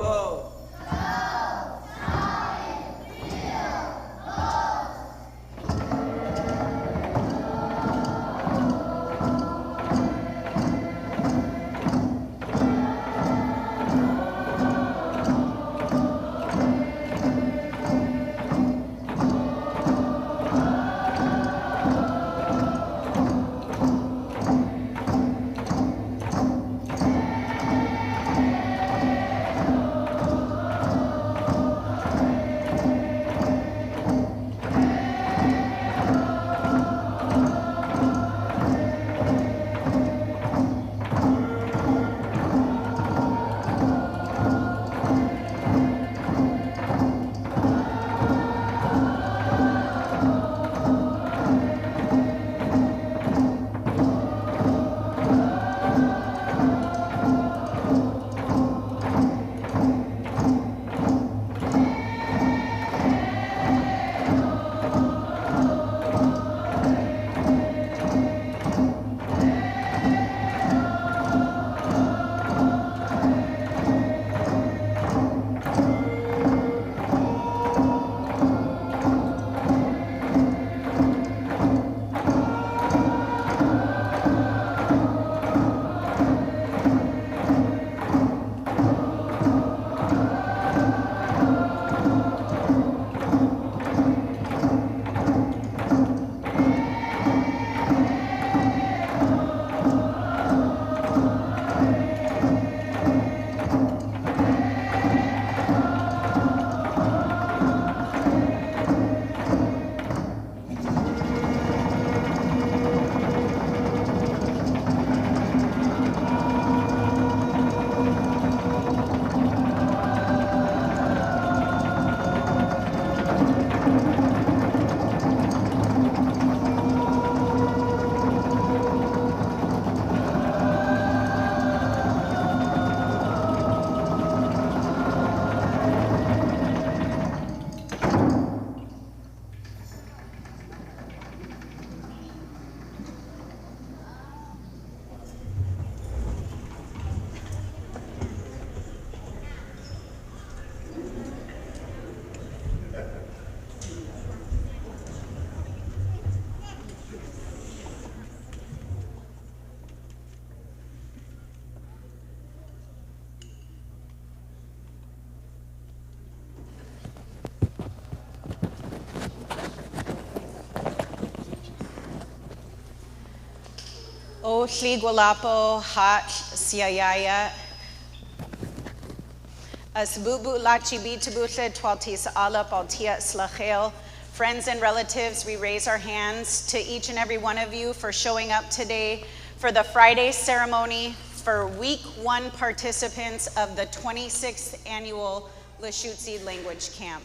Go. O sqigʷəlapo hat siayaya. As bubu lachibi tabuthle twaltis alap altia slachel. Friends and relatives, we raise our hands to each and every one of you for showing up today for the Friday ceremony for Week 1 participants of the 26th annual Lushootseed language camp.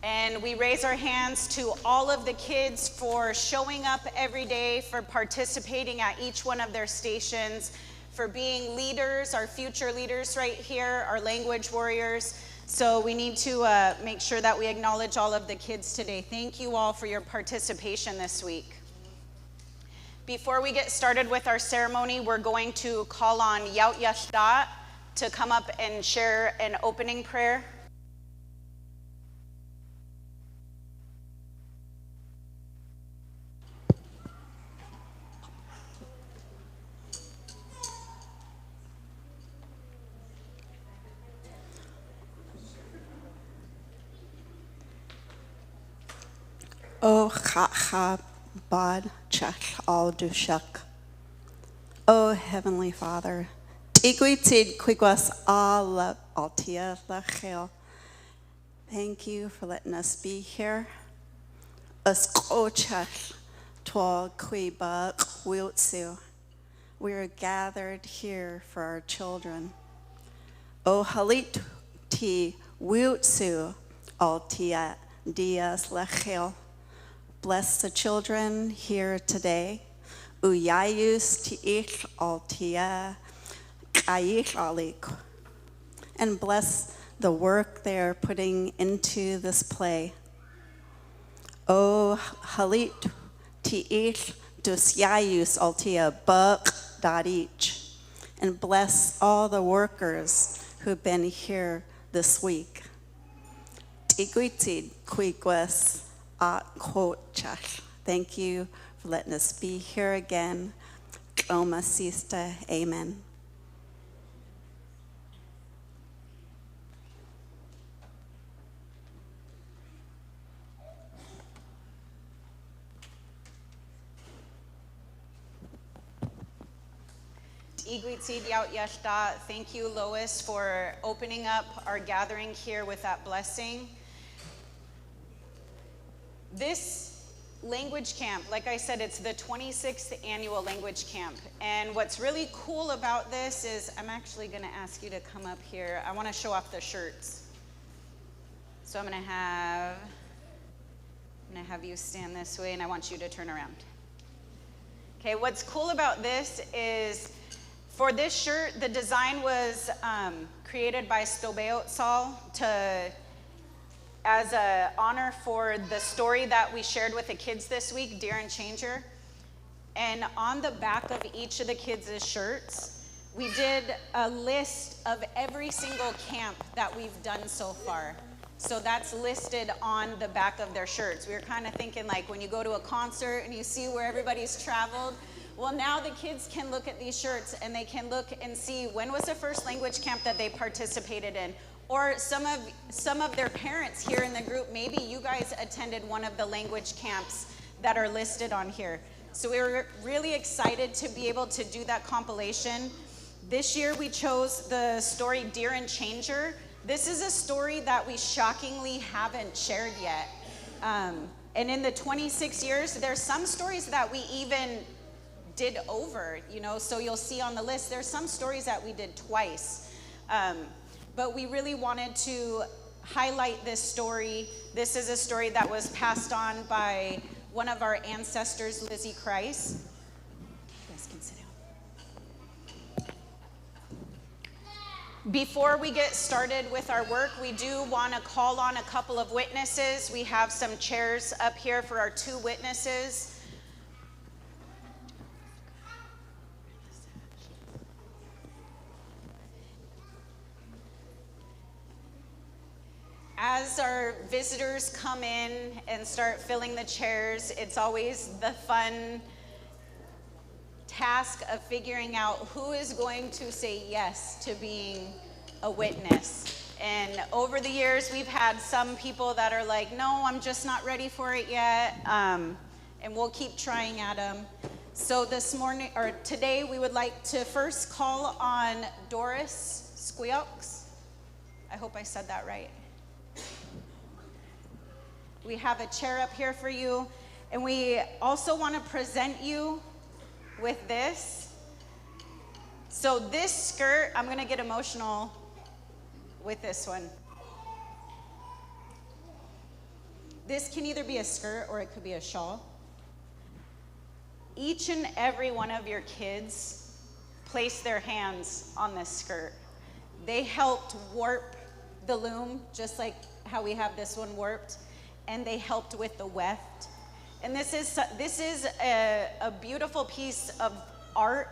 And we raise our hands to all of the kids for showing up every day, for participating at each one of their stations, for being leaders, our future leaders right here, our language warriors. So we need to make sure that we acknowledge all of the kids today. Thank you all for your participation this week. Before we get started with our ceremony, we're going to call on yəḻdaʔ to come up and share an opening prayer. O chachab bad chach al dushak. O Heavenly Father, dxświləšucid al altia lachel. Thank you for letting us be here. Squeochs dukʷibəЛ. We are gathered here for our children. O halit ti wutsu altia dias lachel. Bless the children here today. Uyayus tiich altia kayich alik. And bless the work they are putting into this play. O halit tiich dusyayus altia buk darich. And bless all the workers who've been here this week. Dxświləchucid sqigʷəc dxwuləšucid. Thank you for letting us be here again. Sister, amen. Dxświləchucid yəḻdaʔ. Thank you, Lois, for opening up our gathering here with that blessing. This language camp, like I said, it's the 26th annual language camp. And what's really cool about this is, I'm actually going to ask you to come up here. I want to show off the shirts. So I'm going to have you stand this way, and I want you to turn around. Okay, what's cool about this is, for this shirt, the design was created by Squeochs as an honor for the story that we shared with the kids this week, Dear and Changer. And on the back of each of the kids' shirts, we did a list of every single camp that we've done so far. So that's listed on the back of their shirts. We were kind of thinking, like, when you go to a concert and you see where everybody's traveled, well, now the kids can look at these shirts and they can look and see when was the first language camp that they participated in. Or some of their parents here in the group, maybe you guys attended one of the language camps that are listed on here. So we were really excited to be able to do that compilation. This year we chose the story Dear and Changer. This is a story that we shockingly haven't shared yet. And in the 26 years, there's some stories that we even did over, so you'll see on the list, there's some stories that we did twice. But we really wanted to highlight this story. This is a story that was passed on by one of our ancestors, Lizzie, Krise. You guys can sit down. Before we get started with our work, we do want to call on a couple of witnesses. We have some chairs up here for our 2 witnesses. As our visitors come in and start filling the chairs, it's always the fun task of figuring out who is going to say yes to being a witness. And over the years, we've had some people that are like, no, I'm just not ready for it yet. And we'll keep trying at them. So today, we would like to first call on Doris Squeochs. I hope I said that right. We have a chair up here for you, and we also want to present you with this. So this skirt, I'm going to get emotional with this one. This can either be a skirt or it could be a shawl. Each and every one of your kids placed their hands on this skirt. They helped warp the loom, just like how we have this one warped. And they helped with the weft. And this is a beautiful piece of art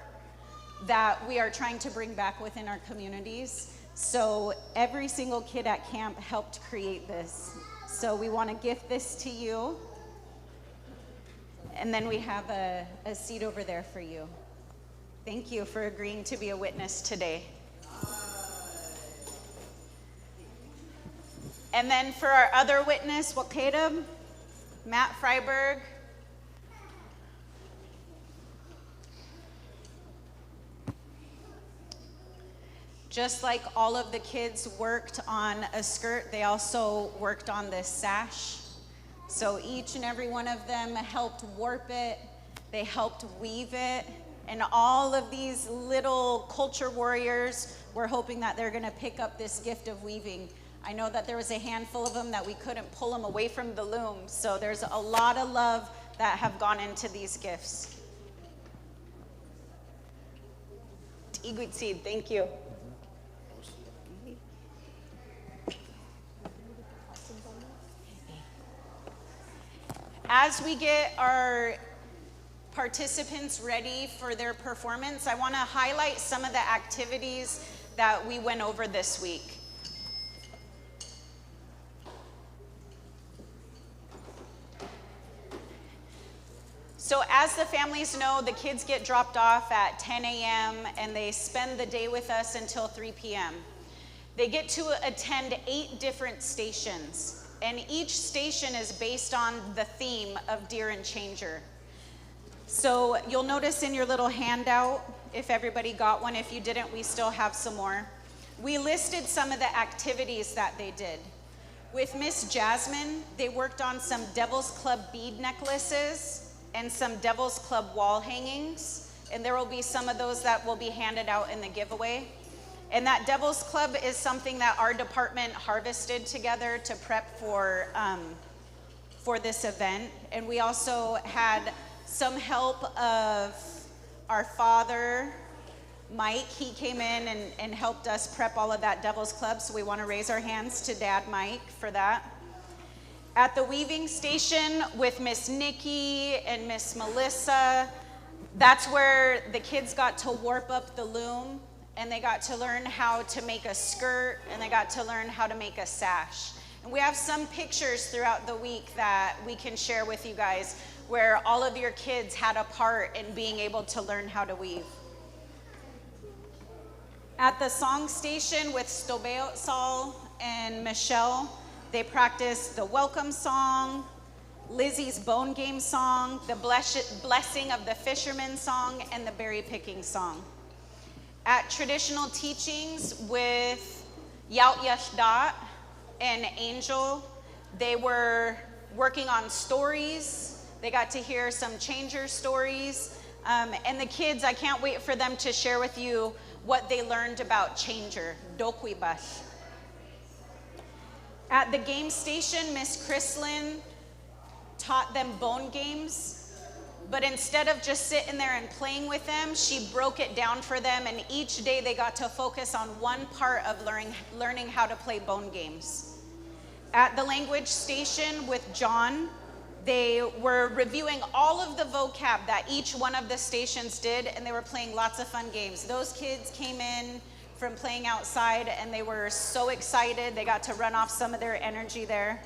that we are trying to bring back within our communities. So every single kid at camp helped create this. So we want to gift this to you. And then we have a seat over there for you. Thank you for agreeing to be a witness today. And then for our other witness, waqidub, Matt Fryberg. Just like all of the kids worked on a skirt, they also worked on this sash. So each and every one of them helped warp it, they helped weave it, and all of these little culture warriors, we're hoping that they're gonna pick up this gift of weaving. I know that there was a handful of them that we couldn't pull them away from the loom, so there's a lot of love that have gone into these gifts. Dxświləchucid, thank you. As we get our participants ready for their performance, I want to highlight some of the activities that we went over this week. So as the families know, the kids get dropped off at 10 a.m. and they spend the day with us until 3 p.m. They get to attend 8 different stations, and each station is based on the theme of Dear and Changer. So you'll notice in your little handout, if everybody got one, if you didn't, we still have some more. We listed some of the activities that they did. With Miss Jasmine, they worked on some Devil's Club bead necklaces and some Devil's Club wall hangings, and there will be some of those that will be handed out in the giveaway. And that Devil's Club is something that our department harvested together to prep for this event. And we also had some help of our father, Mike. He came in and helped us prep all of that Devil's Club, so we want to raise our hands to Dad Mike for that. At the weaving station with Miss Nikki and Miss Melissa, that's where the kids got to warp up the loom, and they got to learn how to make a skirt, and they got to learn how to make a sash. And we have some pictures throughout the week that we can share with you guys where all of your kids had a part in being able to learn how to weave. At the song station with Squeochs and Michelle, they practiced the welcome song, Lizzie's bone game song, the blessing of the fisherman song, and the berry picking song. At traditional teachings with yəḻdaʔ and Angel, they were working on stories. They got to hear some changer stories. And the kids, I can't wait for them to share with you what they learned about changer, dukʷibəЛ. At the game station, Miss Chrislyn taught them bone games, but instead of just sitting there and playing with them, she broke it down for them, and each day they got to focus on one part of learning how to play bone games. At the language station with John, they were reviewing all of the vocab that each one of the stations did, and they were playing lots of fun games. Those kids came in from playing outside, and they were so excited. They got to run off some of their energy there.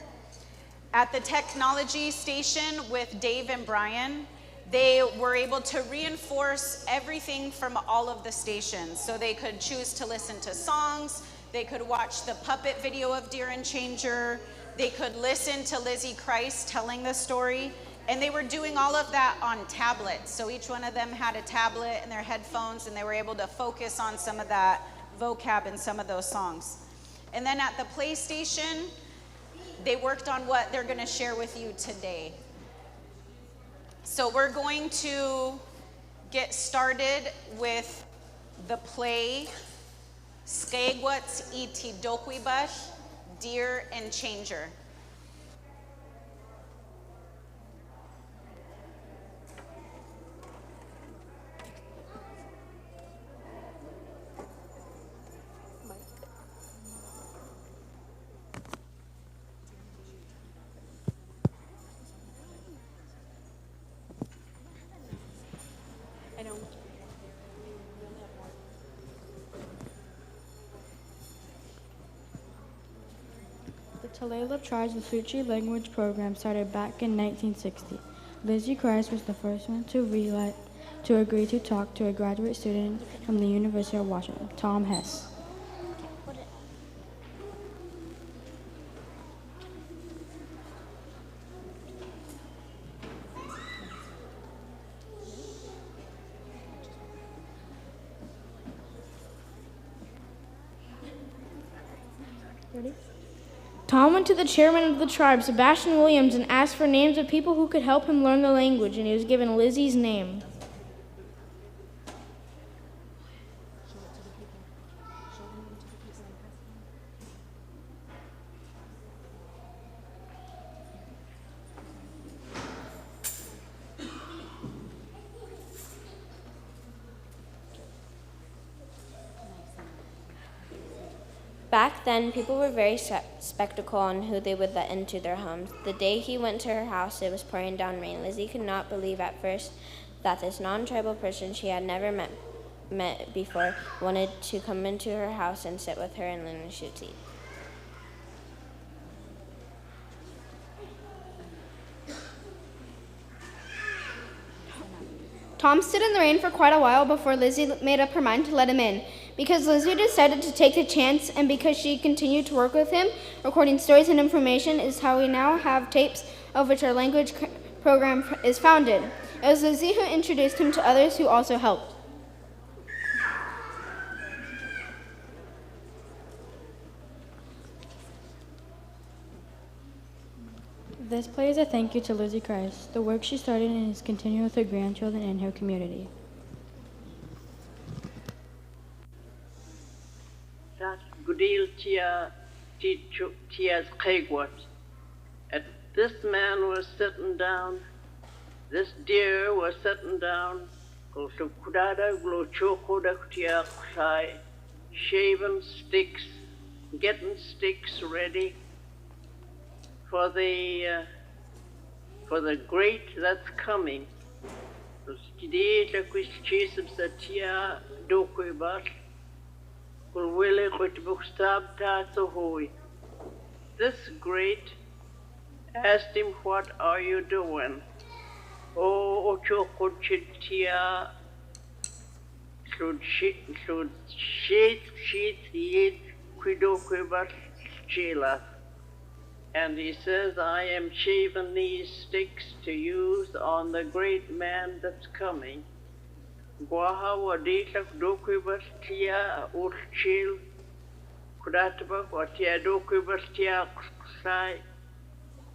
At the technology station with Dave and Brian, they were able to reinforce everything from all of the stations. So they could choose to listen to songs, they could watch the puppet video of Dear and Changer, they could listen to Lizzie Krise telling the story, and they were doing all of that on tablets. So each one of them had a tablet and their headphones, and they were able to focus on some of that vocab and some of those songs. And then at the PlayStation, they worked on what they're going to share with you today. So we're going to get started with the play sqigʷəc dukʷibəЛ, Dear and Changer. The Tulalip Tribe's Lushootseed language program started back in 1960. Lizzie Krise was the first one to agree to talk to a graduate student from the University of Washington, Tom Hess. Ready? Tom went to the chairman of the tribe, Sebastian Williams, and asked for names of people who could help him learn the language, and he was given Lizzie's name. Back then, people were very skeptical on who they would let into their homes. The day he went to her house, it was pouring down rain. Lizzie could not believe at first that this non-tribal person she had never met before wanted to come into her house and sit with her and learn Lushootseed. Tom stood in the rain for quite a while before Lizzie made up her mind to let him in. Because Lizzie decided to take the chance, and because she continued to work with him, recording stories and information is how we now have tapes of which our language program is founded. It was Lizzie who introduced him to others who also helped. This play is a thank you to Lizzie Krise. The work she started and is continuing with her grandchildren and her community. Gudil tia tia's sqigʷəc. And this man was sitting down, this deer was sitting down, shaving sticks, getting sticks ready for the great that's coming. This great asked him, "What are you doing?" Oh, and he says, "I am shaving these sticks to use on the great man that's coming."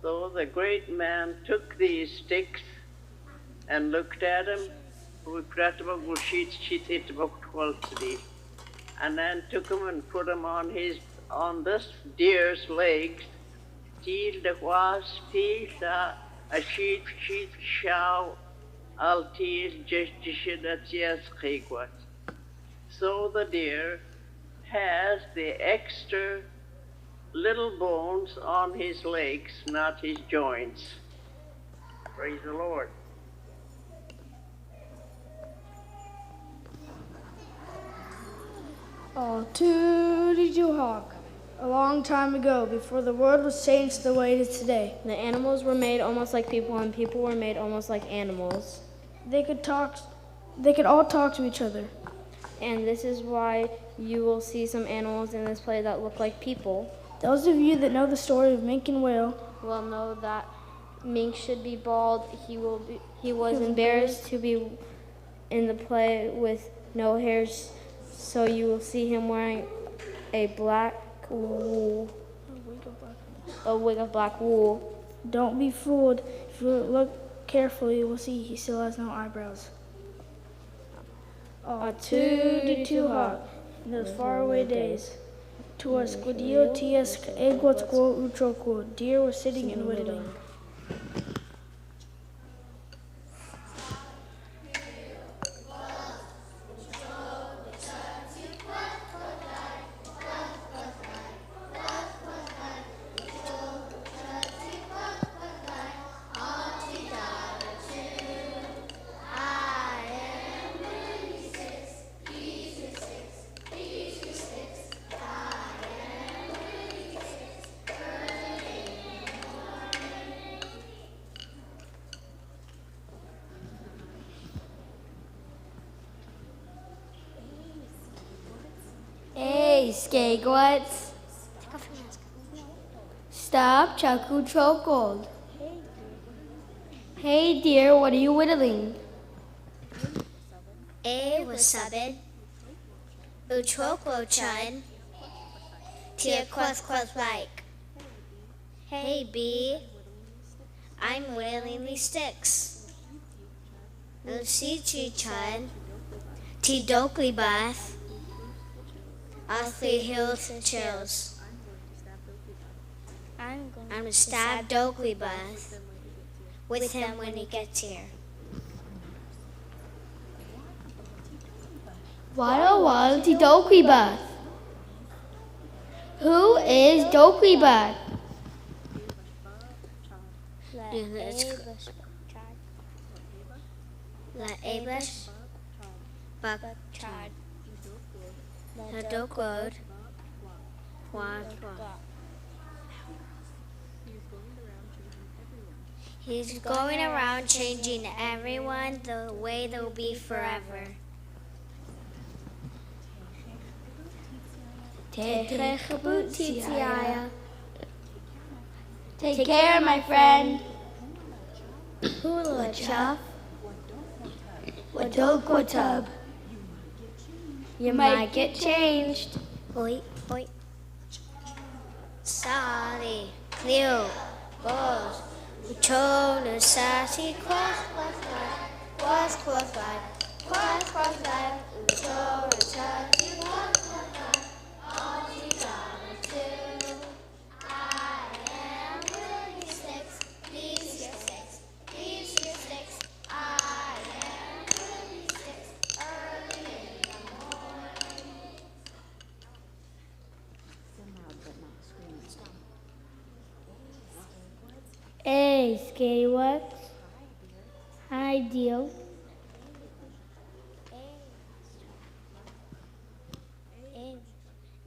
So the great man took these sticks and looked at him, and then took him and put him on this deer's legs. So the deer has the extra little bones on his legs, not his joints. Praise the Lord. Oh, tooty-doo-hawk. A long time ago, before the world was changed the way it is today. The animals were made almost like people, and people were made almost like animals. They could all talk to each other. And this is why you will see some animals in this play that look like people. Those of you that know the story of Mink and Whale will know that Mink should be bald. He was embarrassed to be in the play with no hairs, so you will see him wearing a wig of black wool. Don't be fooled. If you look carefully, you will see he still has no eyebrows. Oh, tooty-doo-hawk, in those faraway days. To us, Squeochs, deer were sitting and whittling. Hey, sqigʷəc. Stop chocold. Hey dear, what are you whittling? Wasabid. Uchokwochun. Like. Hey bee, I'm whittling these sticks. Lushootseed. dukʷibəļ. Othly hills chills. I'm gonna stab dukʷibəļ with him when he gets here. Waddle dukʷibəļ. Who is dukʷibəļ? La'ebash Bakchad Hadokwoad He's going around changing everyone the way they'll be forever. Take care, my friend. Hula chuff. Waqidub. You might get changed. Oi, oi. Sally, Cleo, Boss, Uchona, Sassy, cross, Uchona, Sassy, all she got is two. I am really six, these your six, I am really six, early in the morning. Hey, Squeochs. Hi, deal.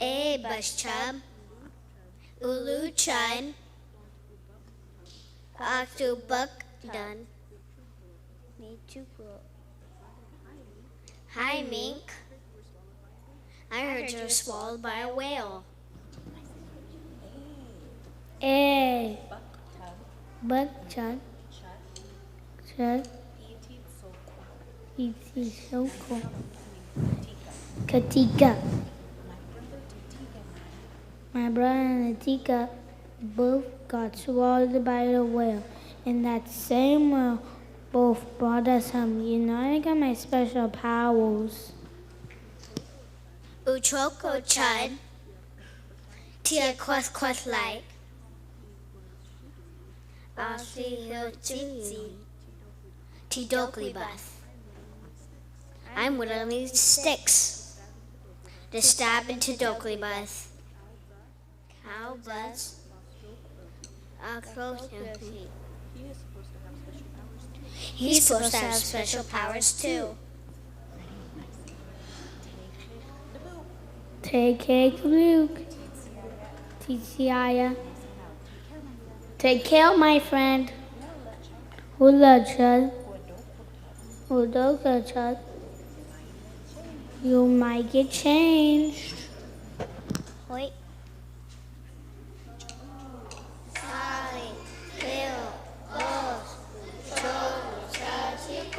A bus chub, Ulu chun, Octobuk done. Hi mink, I heard you were swallowed by a whale. Hey, buck chud. It's so cool. Katika. My brother and Tika both got swallowed by the whale, and that same whale both brought us some. You know, I got my special powers. Uchoko chud, tia quath like. Lushootseed, dxwuləšucid. I'm whittling sticks to stab into dxwuləšucid. How buzz? He's supposed to have special powers too. Take care, Luke. TCIA. Take care, my friend. Hula chud. Udoka chud. You might get changed. Wait. Sally, Bill, Lois, Doris, Lizzie,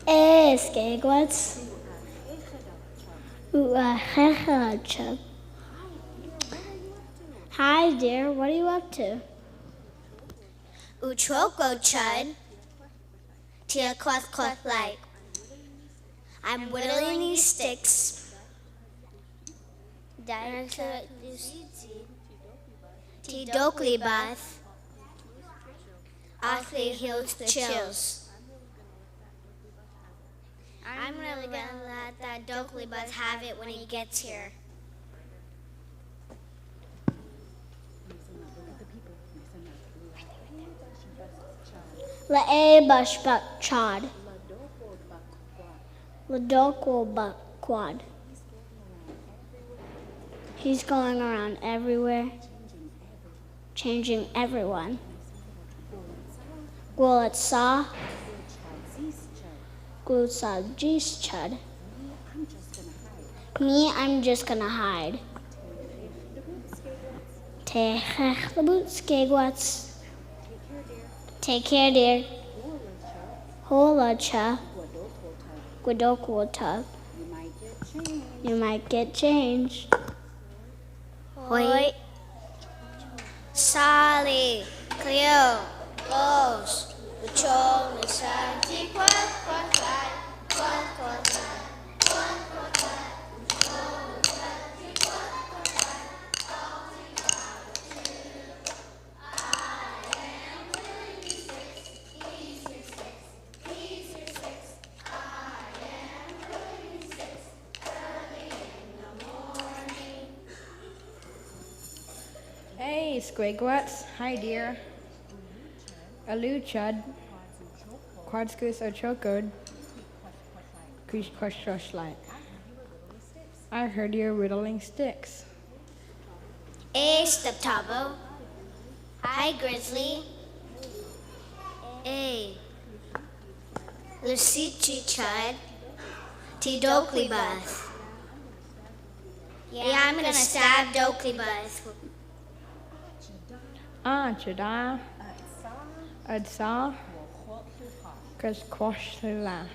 Hey, sqigʷəc. Hi, dear. What are you up to? Uchoko chud, tia quath like. I'm whittling these sticks. dxwuləšucid, Oxley heals the chills. I'm really gonna let that dxwuləšucid have it when he gets here. La'ebashbakchad. Ladokwabakwad. He's going around everywhere, changing everyone. Gwlatsa. Glutsajischad. Me, I'm just gonna hide. Sqigʷəc. Take care, dear. Hula cha. Waqidub. You might get changed. Hoi. Sally, Cleo, Lois, Uchona, Sassy, sqigʷəc, hi dear. Lushootseed, Squeochs, Krise. I heard you're whittling sticks. Steptabo. Hi, Grizzly. Lushootseed. dxwuləšucid. Yeah, I'm gonna stab dxwuləšucid. Chada. Adsa. Squeochs.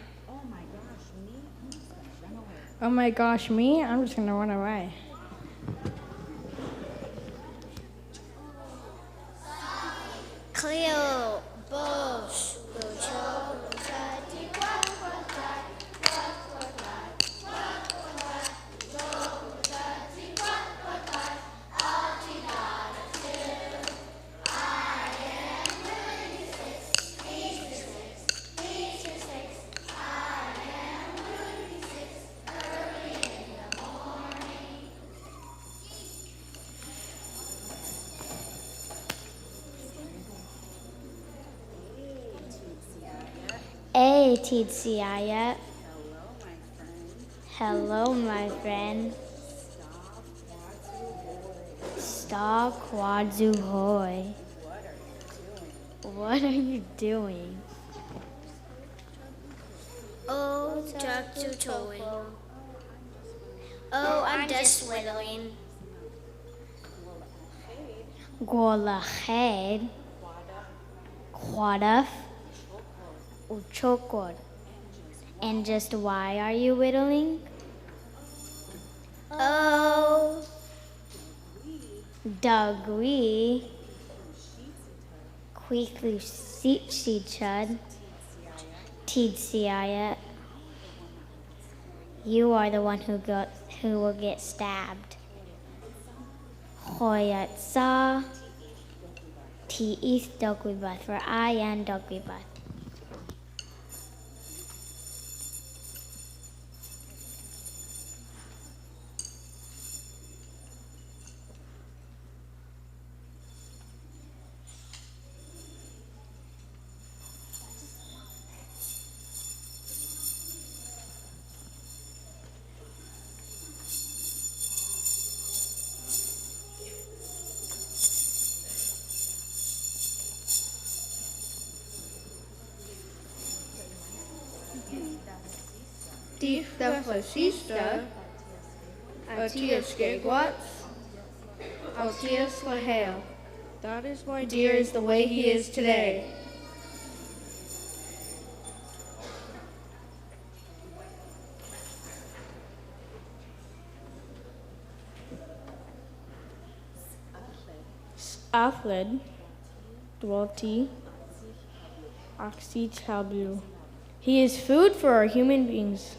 Oh my gosh, me? I'm just gonna run away. Cleo. Titsiaya. Hello, my friend. Squeochs. What are you doing? Oh, dxwuləšucid. Oh, I'm just whittling. Gwalahed. Quadaf. Uchokod. And just why are you whittling? Oh. Dagui. Lushootseed. Titsiaya. You are the one who will get stabbed. Hoyatsa. Tiis dukwibath, for I am dukwibath. dxwuləšucid. sqigʷəc. Lizzie. That is why dear is the way he is today. Athled, dwelti, oxytablu. He is food for our human beings.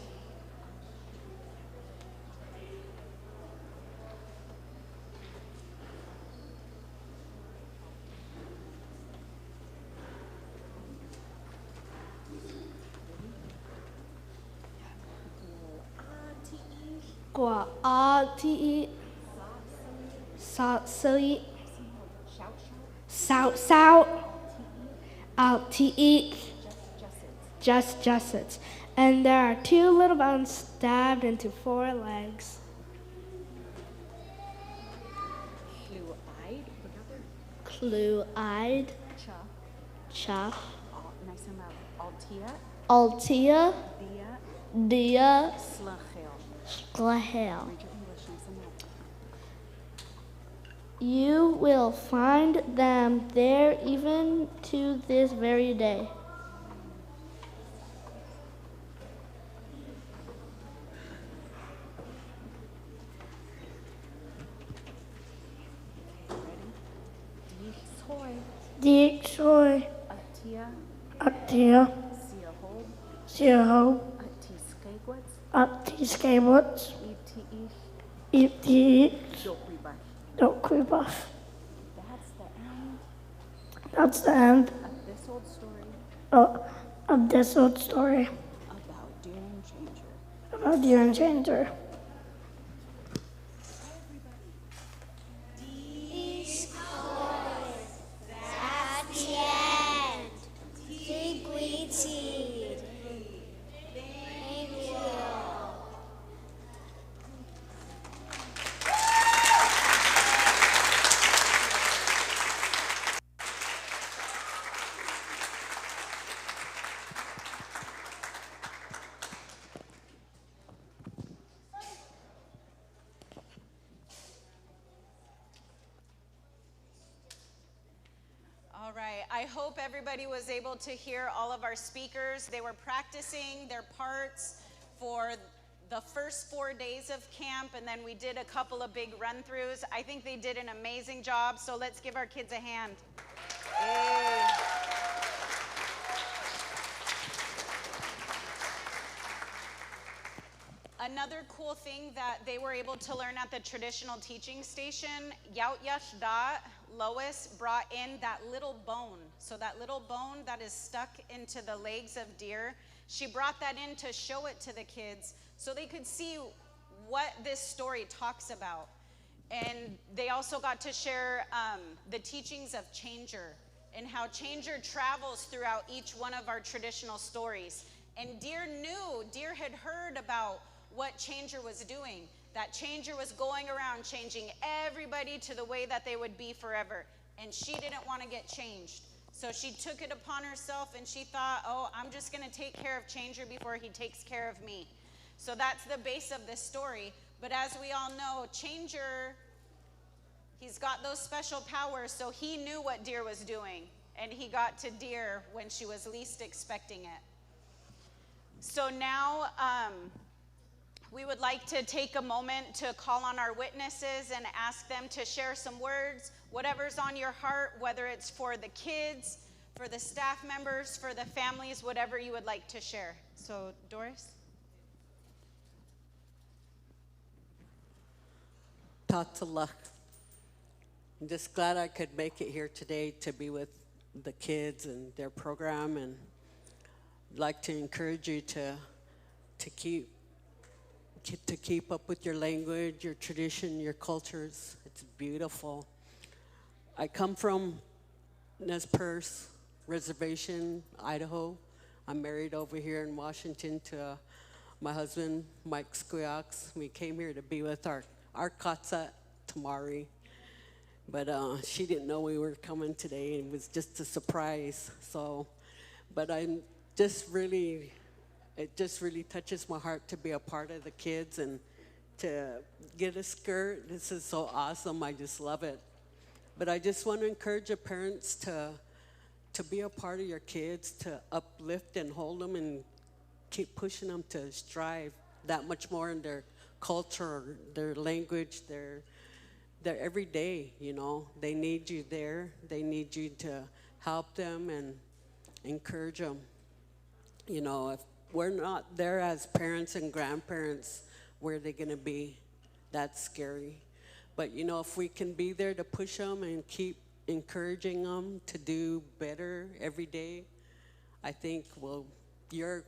Ati, silly, sout, out to eat, just it. And there are two little bones stabbed into 4 legs. Clue-eyed, cha, altia, dia, sqigʷəl. You will find them there even to this very day. dxwuləšucid. Atia. Sierhob. Sqigʷəc. Dukwibəļ. That's the end of this old story about Deer and Changer. I hope everybody was able to hear all of our speakers. They were practicing their parts for the first 4 days of camp, and then we did a couple of big run-throughs. I think they did an amazing job, so let's give our kids a hand. Yay. Another cool thing that they were able to learn at the traditional teaching station, yəḻdaʔ, Lois brought in that little bone. So that little bone that is stuck into the legs of deer, she brought that in to show it to the kids so they could see what this story talks about. And they also got to share the teachings of Changer and how Changer travels throughout each one of our traditional stories. And Deer had heard about what Changer was doing, that Changer was going around changing everybody to the way that they would be forever. And she didn't want to get changed. So she took it upon herself and she thought, oh, I'm just going to take care of Changer before he takes care of me. So that's the base of this story. But as we all know, Changer, he's got those special powers, so he knew what Deer was doing. And he got to Deer when she was least expecting it. So now we would like to take a moment to call on our witnesses and ask them to share some words, whatever's on your heart, whether it's for the kids, for the staff members, for the families, whatever you would like to share. So, Doris? Tulalip. I'm just glad I could make it here today to be with the kids and their program, and I'd like to encourage you to keep up with your language, your tradition, your cultures. It's beautiful. I come from Nez Perce Reservation, Idaho. I'm married over here in Washington to my husband, Mike Squeochs. We came here to be with our Katsa, Tamari. But she didn't know we were coming today. It was just a surprise. So, but I'm just really, it just really touches my heart to be a part of the kids and to get a skirt. This is so awesome. I just love it. But I just want to encourage your parents to be a part of your kids, to uplift and hold them and keep pushing them to strive that much more in their culture, their language, their every day, you know. They need you there. They need you to help them and encourage them. You know, if we're not there as parents and grandparents, where are they going to be? That's scary. But, you know, if we can be there to push them and keep encouraging them to do better every day, I think your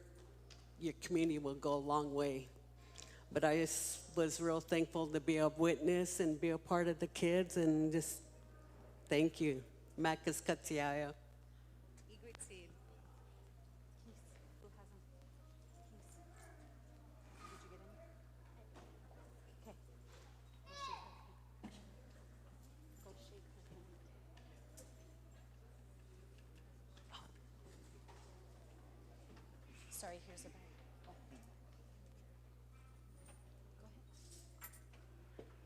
community will go a long way. But I just was real thankful to be a witness and be a part of the kids, and just thank you. Makas Katsiaya. Yəḻdaʔ. Who hasn't? Did you get in? Okay. Go shake her hand. Oh. Sorry, here's a bag. Oh. Go ahead.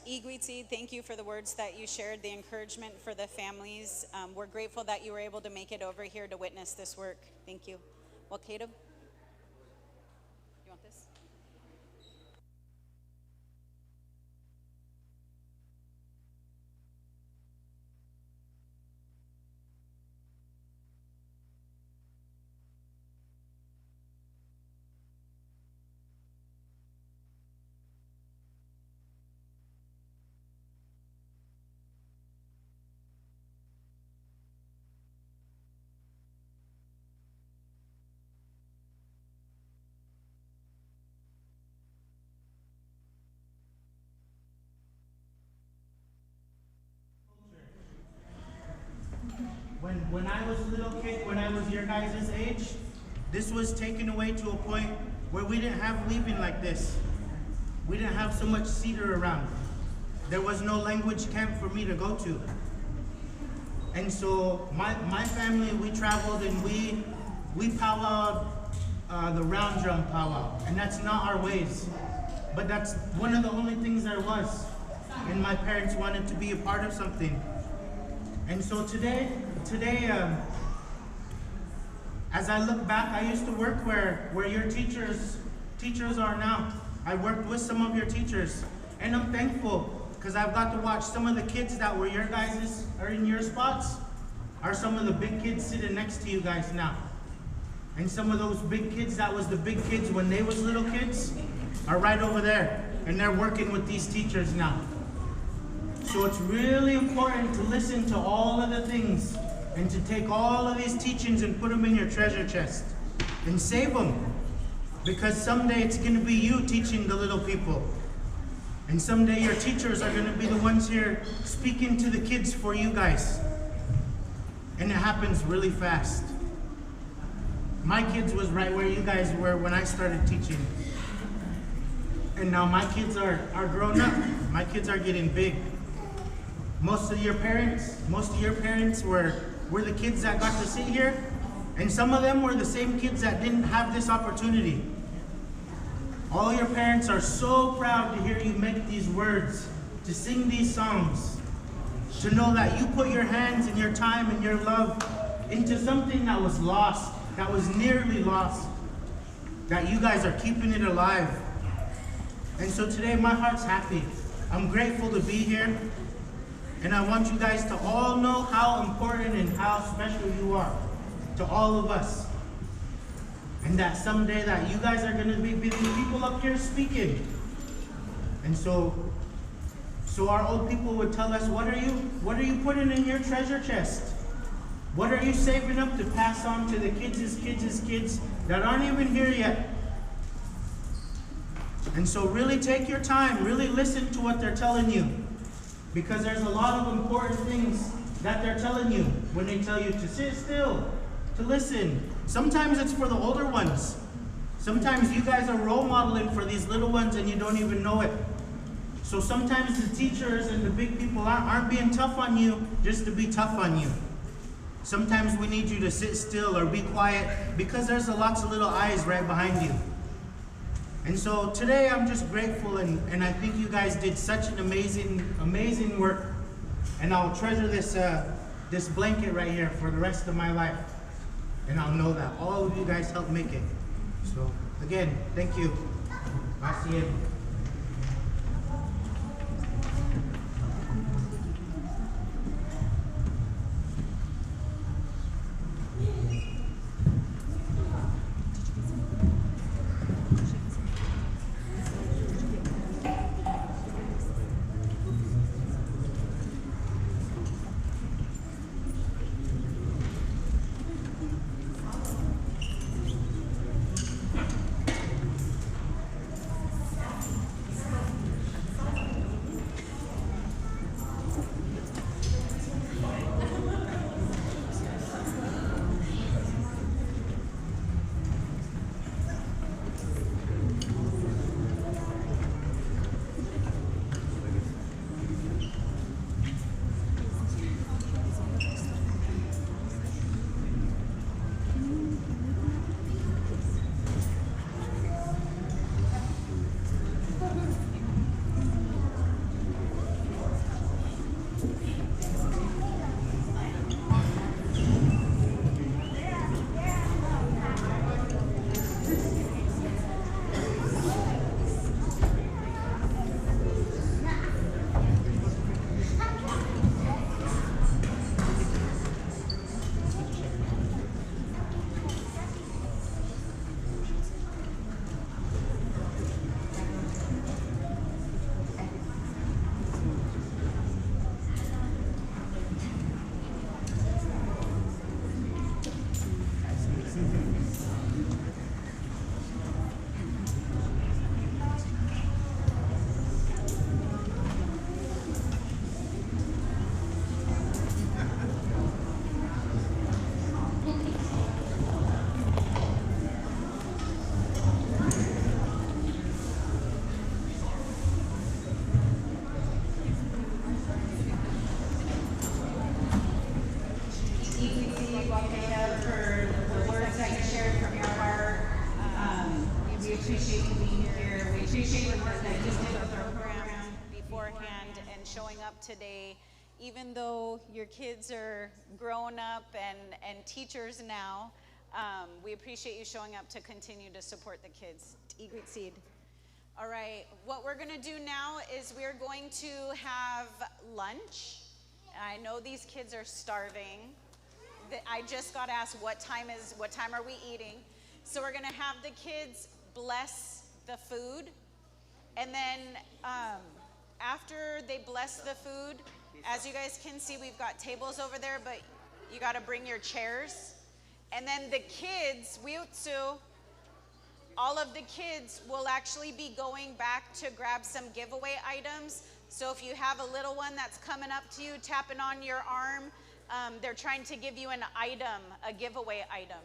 Yəḻdaʔ, thank you for the words that you shared, the encouragement for the families. We're grateful that you were able to make it over here to witness this work. Thank you. Waqidub? You want this? was your guys' age, this was taken away to a point where we didn't have leaving like this. We didn't have so much cedar around. There was no language camp for me to go to. And so my family, we traveled and we powwowed the round drum powwow. And that's not our ways. But that's one of the only things there was. And my parents wanted to be a part of something. And so today, as I look back, I used to work where your teachers are now. I worked with some of your teachers, and I'm thankful because I've got to watch some of the kids that were your guys' are in your spots are some of the big kids sitting next to you guys now. And some of those big kids that was the big kids when they was little kids are right over there, and they're working with these teachers now. So it's really important to listen to all of the things and to take all of these teachings and put them in your treasure chest and save them. Because someday it's going to be you teaching the little people. And someday your teachers are going to be the ones here speaking to the kids for you guys. And it happens really fast. My kids was right where you guys were when I started teaching. And now my kids are grown up. My kids are getting big. Most of your parents were the kids that got to sit here. And some of them were the same kids that didn't have this opportunity. All your parents are so proud to hear you make these words, to sing these songs, to know that you put your hands and your time and your love into something that was lost, that was nearly lost, that you guys are keeping it alive. And so today my heart's happy. I'm grateful to be here. And I want you guys to all know how important and how special you are to all of us. And that someday that you guys are going to be the people up here speaking. And so our old people would tell us, what are you putting in your treasure chest? What are you saving up to pass on to the kids that aren't even here yet? And so really take your time, really listen to what they're telling you. Because there's a lot of important things that they're telling you when they tell you to sit still, to listen. Sometimes it's for the older ones. Sometimes you guys are role modeling for these little ones and you don't even know it. So sometimes the teachers and the big people aren't being tough on you just to be tough on you. Sometimes we need you to sit still or be quiet because there's lots of little eyes right behind you. And so today I'm just grateful and I think you guys did such an amazing work. And I'll treasure this blanket right here for the rest of my life. And I'll know that all of you guys helped make it. So again, thank you. Gracias. appreciate the work that you did with our program beforehand and showing up today. Even though your kids are grown up and teachers now, we appreciate you showing up to continue to support the kids. Dxświləšucid. All right, what we're gonna do now is we're going to have lunch. I know these kids are starving. I just got asked what time are we eating? So we're gonna have the kids bless the food. And then after they bless the food, as you guys can see, we've got tables over there, but you gotta bring your chairs. And then the kids, all of the kids will actually be going back to grab some giveaway items. So if you have a little one that's coming up to you, tapping on your arm, they're trying to give you an item, a giveaway item.